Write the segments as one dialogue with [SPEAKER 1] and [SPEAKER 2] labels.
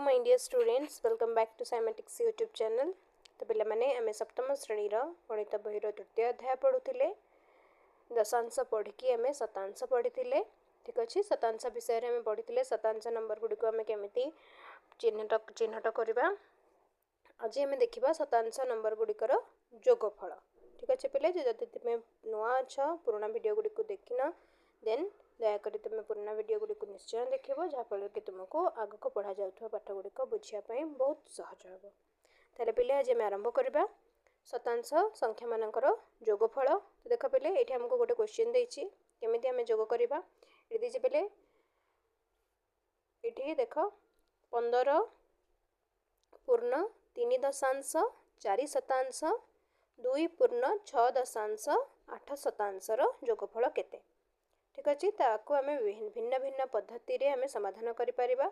[SPEAKER 1] My dear students, welcome back to Cymatics YouTube channel. तो पे मैंने आम सप्तम श्रेणी गणित बही तृतीय अध्याय पढ़ुले। दशांश पढ़ी आम शतांश पढ़ी। ठीक अच्छे, शतांश विषय में पढ़ी शतांश नंबर गुड़ी आम केमी चिन्हट करवा। आज आम देखा शतांश नंबर गुड़िकर जोगफल। ठीक अच्छे पिले, जदि तुम नुआ अच्छ पुराना वीडियो गुड़ी को देखना देन दयाक तुम पुराना वीडियो गुड़ी को निश्चय देख, जहाँफल कि तुमको आग को पढ़ा जाऊँ पाठ गुड़िक बुझापी बहुत सहज हे। तेल पे आज आम आरंभ करवा शतांश संख्या मानकर जोगफल। तो देख पे ये आमको गोटे क्वेश्चन देती केमी आम जोग करवा। ये पे ये देख 15 पूर्ण 3 दशांश 4 शतांश 2 पूर्ण 6 दशांश 8 शतांशर जोगफल केते। ठीक अच्छे, ताकू आम भिन्न भिन्न पद्धति रे आम समाधान करिपरिबा।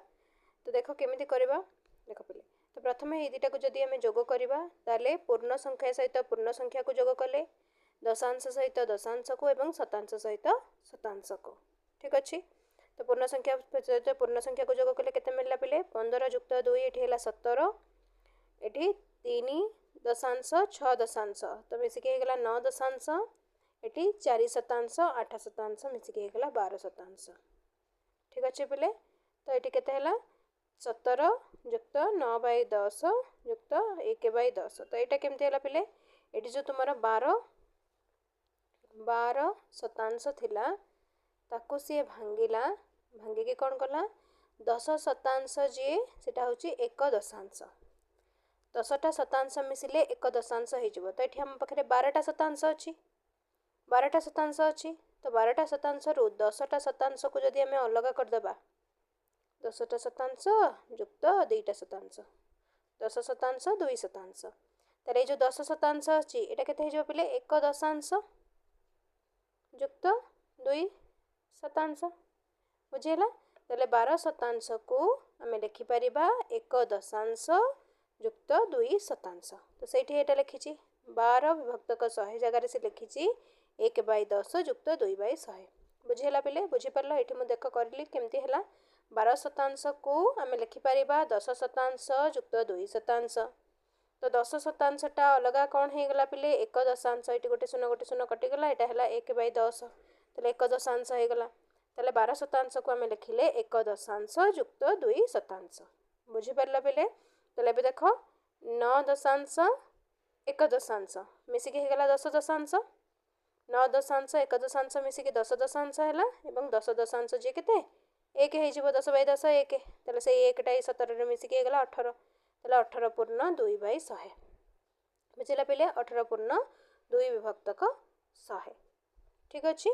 [SPEAKER 1] तो देख केमिति करबा। देख पे तो प्रथम ये दुटा को जदि आम जोग करबा ताले पूर्ण संख्या सहित पूर्ण संख्या को जोग कले, दशांश सहित दशांश को एवं शतांश सहित शतांश को। ठीक अच्छे, तो पूर्ण संख्या सहित पूर्ण संख्या को जोग कले केते मिलला पिले 15 युक्त 2 ये 17, ये 3 दशांश 6 दशांश तो मिसिक होगा 9 दशांश, ये 4 शतांश 8 शतांश मिसिक होगा 12 शतांश। ठीक अच्छे पिले, तो ये केते 17 युक्त 9 बाई 10 युक्त 1 बाई 10। तो यहाँ केमती है पिले, ये जो तुम 12 शतांश थिला ताकू सी भांगिला, भांगिकी कौन कला 10 शतांश जी सेटा होची 1 दशांश, 10टा शतांश मिसिले 1 दशांश हो। तो ये आम पाखे 12टा शतांश अच्छी, 12टा शतांश अच्छी। तो 12टा शतांश रु 10टा शतांश को जदि आम अलग करदे 10टा शतांश युक्त 2टा शतांश 10 शतांश 2 शतांश। तार ये 10 शतांश अच्छी यहाँ के पिले 1 दशांश युक्त 2 शतांश बुझेगा। तेल 12 शतांश को आम लिखिपर 1 दशांश युक्त 2 शतांश। तो सही ये लिखी 12 विभक्तक 100 जगार से लिखी 1 बाई 10 युक्त 2 बाई 100 बुझेगा पिले। बुझीपार ये मुझे देख करी केमती है 12 शतांश को आम लिखिपर 10 शतांश युक्त 2 शतांश। तो 10 शतांशटा अलग कौन हो गला पिले 1 दशांश, ये गोटे शून्य कटिगला, यहाँ है 1 बाई 10 तेल 1 दशांश होगला। तेल 12 शतांश को आम लिखिले 1 दशांश युक्त 2 शतांश बुझीपार पिले। तेल ए देख 9 दशांश 1 दशांश मिसिकी होगला 10 दशांश, 9 दशांश 1 दशांश मिसिकी 10 दशांश है और 10 दशांश जी के 1 हो 10 बाई 10 1 तेल से 1टा 17 मिसिकी होगला 18 तेल 18 पूर्ण 2 बाई 100 बुझेगा पिले 18 पूर्ण 2 विभक्तक 100। ठीक अच्छे,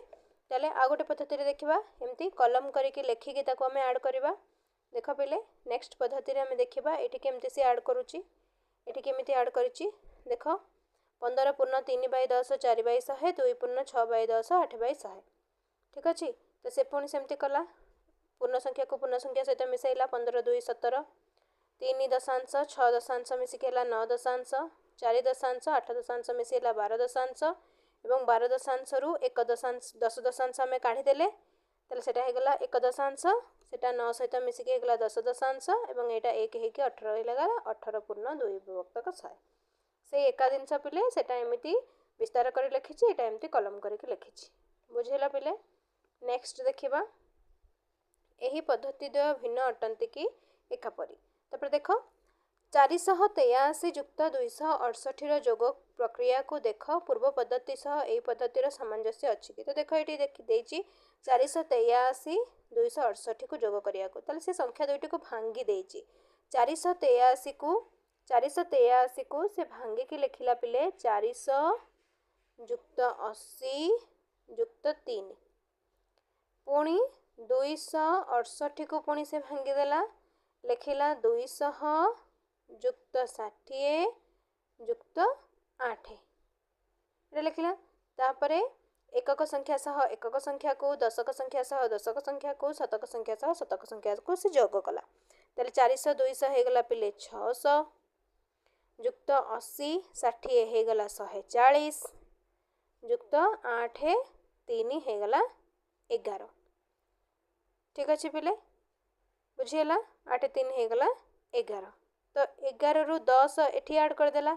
[SPEAKER 1] तेल आ गोटे पद्धति देखा एमती कलम करके लेखिकी आम आड करवा। देख पिले नेक्स्ट पद्धति आम देखा ये केमती सी आड करुच्ची, ये केमी आड कर देख 15 पूर्ण 3 बाई 10 4 बाई 100 2 पूर्ण 6 बाई 10 8 बाई 100। ठीक अच्छे, तो से पुणी सेमती कला पूर्ण संख्या को पूर्ण संख्या सहित मिसाइला 15 2 17 3 दशांश 6 दशांश मिसिक 9 दशांश 4 दशांश 8 दशांश मिसाइला 12 दशांश और 12 दशांश रु 1 दशांश 10 दशांश आम काढ़ीदेले तेल से होगला 1 दशांश से 9 सहित मिसिक होगला 10 दशांश और यहाँ 1 हो 18 लगा 18 पूर्ण 2 विभक्तक 100। से एका जिनस पिले सेटा एमती विस्तार कर लिखी, यहाँ एमती कलम करके लिखी बुझेगा पिले। नेक्स्ट देखा यही पद्धति द्वय भिन्न अटंती कि एकापरी। तापर देख 483 युक्त 268 जोग प्रक्रिया को देख पूर्व पद्धति सह यही पद्धतिर सामंजस्य अच्छी कि। तो देख ये देखी 483 268 को जोग करिया को ताले से संख्या दुईटी को भांगी देची 483 को से भांगी की लिखिला पिले 400 युक्त 80 युक्त 3 पुणी 268 को पुणी से भांगीदेला लिखिला 200 युक्त 60 युक्त 8 ये लिखिला। तापरे एकक संख्या सह एकक संख्या को दशक संख्या सह दशक संख्या को शतक संख्या सह शतक संख्या को से जोग कला। तेल 400 200 होगला पिले 600 युक्त 80 60 होगला 140 युक्त 8 3 होगला 11। ठीक अच्छे पिले बुझीगला 8 3 होगला 11 तो 11 रु 10 एठी ऐड करदेला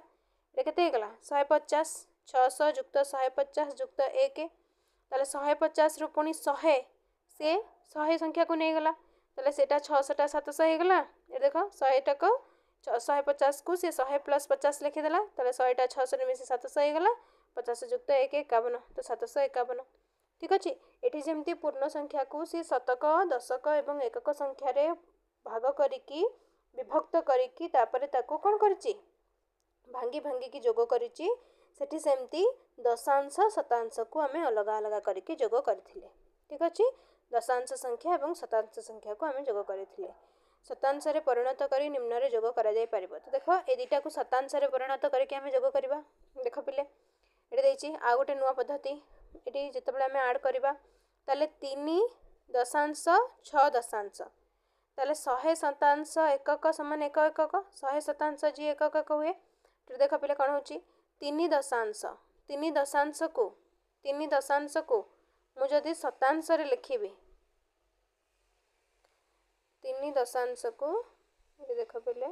[SPEAKER 1] ये केते हेगला 150 600 जुक्त 150 जुक्त 1 ताले 150 रु पुनी 100 से 100 संख्या को नहीं गला ताले सेटा 600 टा 700 हेगला ये देखो 100 टा को 150 को से 100 प्लस 50 लिखिदेला ताले 100 टा 600 रे मिसी 700 हेगला 50 जुक्त 1 51 तो 751 ठीक अच्छे ये जमती पूर्ण संख्या को सी शतक दशक एवं एकक संख्या रे भाग करिकी विभक्त करिकी तापरे ताको कोन करची भांगी भांगी की जोग करची सेठी सेमती दशांश शतांश को आमे अलग अलग करिकी जोग करथिले ठीक अच्छे दशांश संख्या एवं शतांश संख्या को आमे जोग करथिले शतांश रे परिणत करी निम्न रे जोग करा जाय परिबो तो देखो ए दिटा को शतांश रे परिणत करिकी आमे जोग करबा देखो पिले एटे देछि आ गोटे नुवा पद्धति एटी जेतेबेले आमे ऐड करबा ताले 3 दशांश 6 दशांश ताले 100 शतांश एकक समान एक एकक 100 शतांश जी एकक एक हुए तो देखो पिले कोन होची 3 दशांश को मु जदि शतांश रे लिखिबी 3 दशांश को ये देखो पिले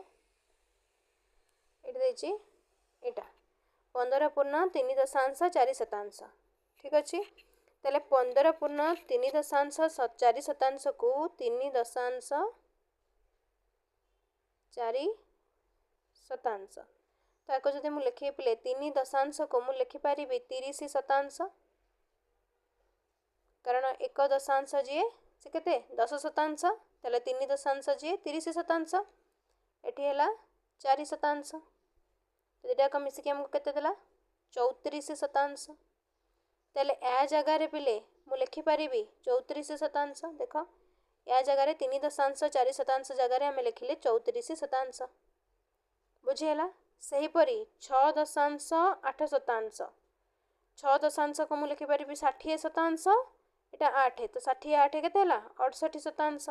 [SPEAKER 1] एटी देछि एटा 15 पूर्ण 3 दशांश 4 शतांश ठीक अच्छे ताले 15 पूर्ण 3 दशांश 4 शतांश को 3 दशांश 4 शतांश ताको जदि मु लिखि पिले 3 दशांश को मु लिखि पारिबी 30 शतांश कारण एक दशांश जी से केते 10 शतांश ताले 3 दशांश जी 30 शतांश एठी हला 4 शतांश तो एटा को मिसी के हमको केते देला 34 शतांश ताले ए जगह रे पिले मु लिखि पारिबी 34 शतांश देखो या जगह रे 3 दशांश 4 शतांश जगह रे हमें लिखिले 34 शतांश बुझिला सही परी 6 दशांश 8 शतांश 6 दशांश को मु लिखि पारिबी 60 शतांश एटा 8 तो 60 8 केते हला 68 शतांश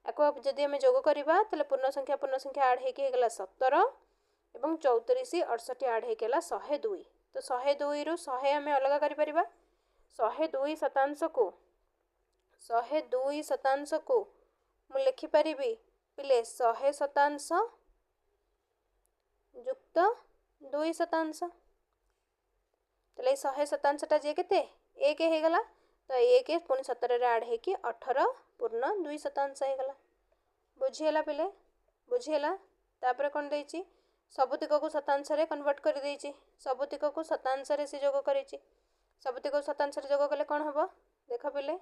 [SPEAKER 1] एको जदि हमें जोग करबा तले पूर्ण संख्या ऐड हेके हेगला 17 एवं 34 68 ऐड हेके हला 102 तो 102 रु 100 हमें अलग करि परिबा 102 शतांश को मु लिखि परिबी पिले 100 शतांश जुक्त 2 शतांश तले 100 शतांश टा जे केते 1 हे गला तो 1 पुनी 17 रे ऐड हेकी 18 पूर्ण 2 शतांश हे गला बुझियला पिले बुझियला तापर कोन देछि सबुतिक को शतांश रे कन्वर्ट कर देछि सबुतिक को शतांश रे से जोग करिछि सबुतिक को शतांश रे जोग कले कोन हबो देखो पिले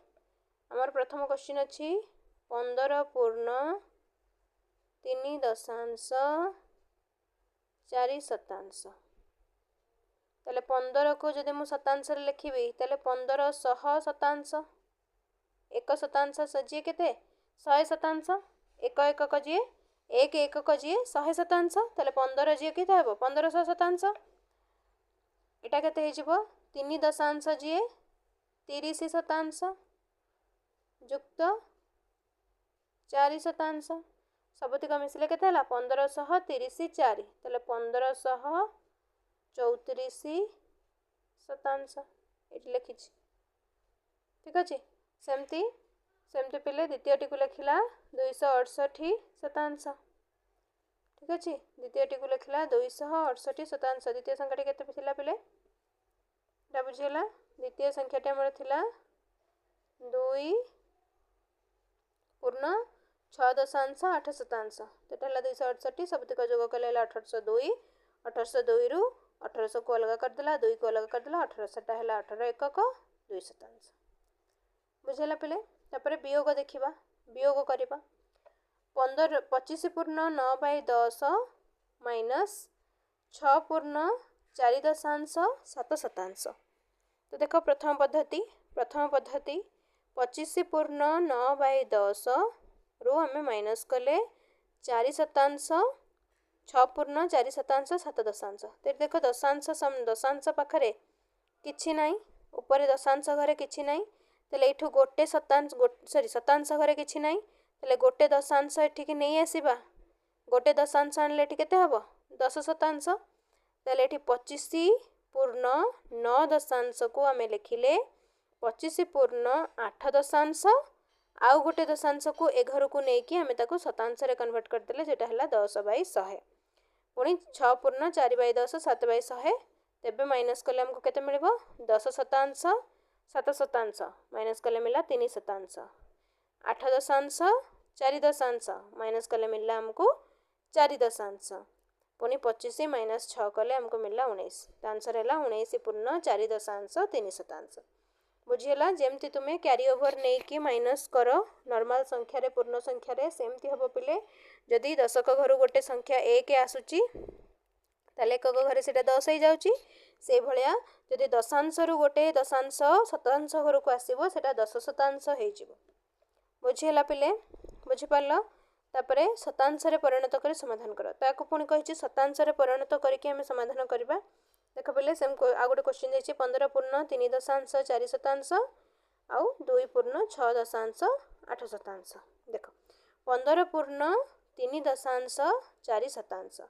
[SPEAKER 1] हमर प्रथम क्वेश्चन अछि 15 पूर्ण 3 दशांश 4 शतांश ताले 15 को जदि मु शतांश रे लिखिबी ताले 15 100 शतांश एक शतांश सजिए केते 100 शतांश एक एकक जी एक एकक जी 100 शतांश ताले 15 जी केते हेबो 1500 शतांश एटा केते हे जिवो 3 दशांश जी 30 शतांश जुक्त 4 शतांश सबुतिक मिसले केते हला 1530 4 ताले 1534 शतांश एटी लिखिछि ठीक अछि सेमती पिले द्वितीय टी को लिखिला 268 शतांश ठीक अछि द्वितीय टी को लिखिला 268 शतांश द्वितीय संख्याटी केते थिला पिले ता बुझिला द्वितीय संख्याटी हमर थिला 2 पूर्ण 6 दशांश 8 शतांश तेटा हला 268 सबतिक जोग कले 1802 रु 1800 को अलग कर देला 2 को अलग कर देला 1800 टा हला 18 एकक 2 शतांश बुझिला पिले तापर वियोग देखिबा वियोग करिबा 25 पूर्ण 9 बाय 10 माइनस 6 पूर्ण 4 दशांश 7 शतांश तो देखो प्रथम पद्धति 25 पूर्ण 9 बाय 10 रु हमें माइनस कले 4 शतांश 6 पूर्ण 4 शतांश 7 दशांश तो देखो दशांश पाखरे किछि नाही ऊपर दशांश घरे किछि नाही तले एठु गोटे शतांश शतांश घरे किछि नाही तले गोटे दशांश एठिक नहीं आसीबा गोटे दशांश आनले एठी केते हबो 10 शतांश तले एठी 25 पूर्ण 9 दशांश को आमे लिखिले 25 पूर्ण 8 दशांश आउ गोटे दशांश को ए घर को लेकिन आम ताको शतांश कन्वर्ट करदे जेटा है 10/100 पुणी 6 पूर्ण 4/10 7/100 तेबे माइनस कले आमको केते मिलिबो 10 शतांश 7 शतांश माइनस कले मिला 3 शतांश 8 दशांश 4 दशांश माइनस कले मिलला आमको 4 दशांश पुणी 25 माइनस 6 कले आमको मिलला 19 आंसर है 19 पूर्ण 4 दशांश 3 शतांश बुझीला जेमती तुमे क्यारी ओवर नहीं कि माइनस कर नॉर्मल संख्या रे पूर्ण संख्या रे सेमती हबो पिले जदि दशक घर गोटे संख्या 1 आसुची ताले एकक घरे सेटा 10 हो जाउची से भलिया जदि दशांश रु गोटे दशांश शतांश घर को आसीबो सेटा 10 शतांश हे जिवो बुझीला पिले बुझी पारलो तापरे शतांश रे परिणत कर समाधान कर ताको पुणी कहिछि शतांश रे परिणत करके हम समाधान करबा देख पिले सेम आ गोटे क्वेश्चन देछि 15 पूर्ण 3 दशांश 4 शतांश आउ 2 पूर्ण 6 दशांश 8 शतांश देख 15 पूर्ण 3 दशांश 4 शतांश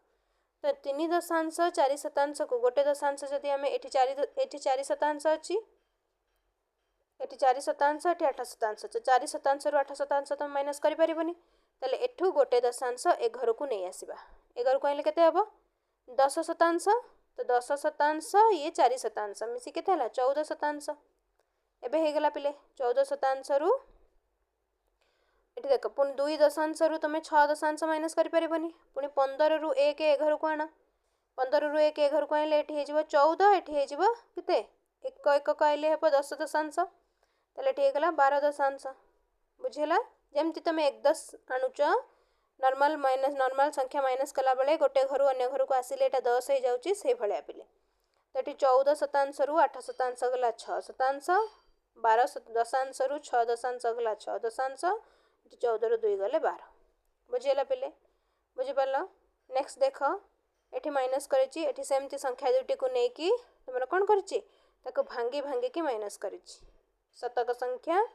[SPEAKER 1] तो 3 दशांश 4 शतांश को गोटे दशांश जदि आम एठी 4 शतांश अछि एठी 4 शतांश एठी 8 शतांश 4 शतांश रु 8 शतांश तुम माइनस करि परिबोनी ताले एठू गोटे दशांश ए घर को नहीं आसीबा ए घर को आइले केते हबो 10 शतांश तो 10 शतांश ये 4 शतांश मिसी केते हला 14 शतांश एबे हे गेला पिले 14 शतांश रु एठी देख पुणी 2 दशांश रु तुम 6 दशांश माइनस करि परिबोनी पुणी 15 रु 1 ए घर को आना 15 रु 1 ए घर को आइले एठी हे जिवो 14 एठी हे जिवो केते एक एक को आइले हेबो 10 दशांश ताले एठी हे गेला 12 दशांश बुझिला जेमती तुम 1 10 आणुच नॉर्मल संख्या माइनस कला बेले गोटे घर अन्य घर को आसिले एटा 10 हो जाउची से भलिया पिले तो एठी 14 शतांश रु 8 शतांश गला 6 शतांश 12 दशांश रु 6 दशांश गला 6 दशांश एठी 14 रु 2 गले 12 बुझिला पिले बुझि पारलो नेक्स्ट देख एठी माइनस करिची एठी सेमती संख्या दुटी को नै कि तुमरा कोन करिची ताको भांगी भांगी की माइनस करिची शतक संख्या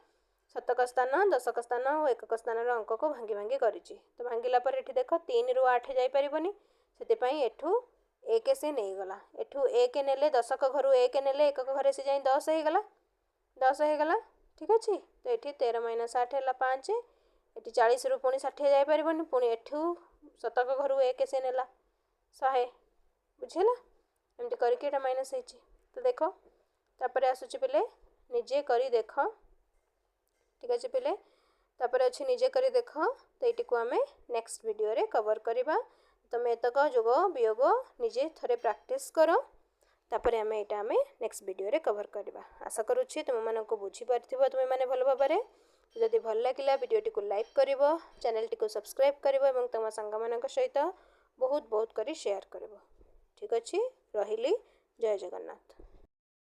[SPEAKER 1] शतक स्थान दशक स्थान और एकक स्थान अंक को भांगी भांगी करिची तो भांगिला पर एठी देख 3 रु 8 जाई परिबोनी सेति पई एठू 1 से नहीं गला एठू 1 नेले दशक घर 1 नेले एकक घरे से जाई 10 हे गला ठीक अछि तो एठी 13 - 8 हला 5 एठी 40 रु पुणी 60 जाई परिबोनी पुणी एठू शतक घर 1 से नेला 100 बुझिला एमती करके एटा माइनस हेची तो देखो तापरे आसुची पिले निजे करी देखो ठीक अच्छे पिले तापर अच्छे निजे करी देख तो ये आम नेक्स्ट वीडियो रे कवर करवा तुम एतक जोग वियोग निजे थरे प्रैक्टिस कर तापर आम यहाँ आम नेक्स्ट वीडियो रे कवर करवा आशा करुच्छी तुम मानक बुझी पारिथिबो तुम माने भल भाबरे जदि भल लागिला वीडियो टी को लाइक करिवो चैनल टी को सब्सक्राइब करिवो एवं तुम सांग मानक सहित बहुत बहुत करी शेयर करिवो ठीक अच्छे रहिली जय जगन्नाथ।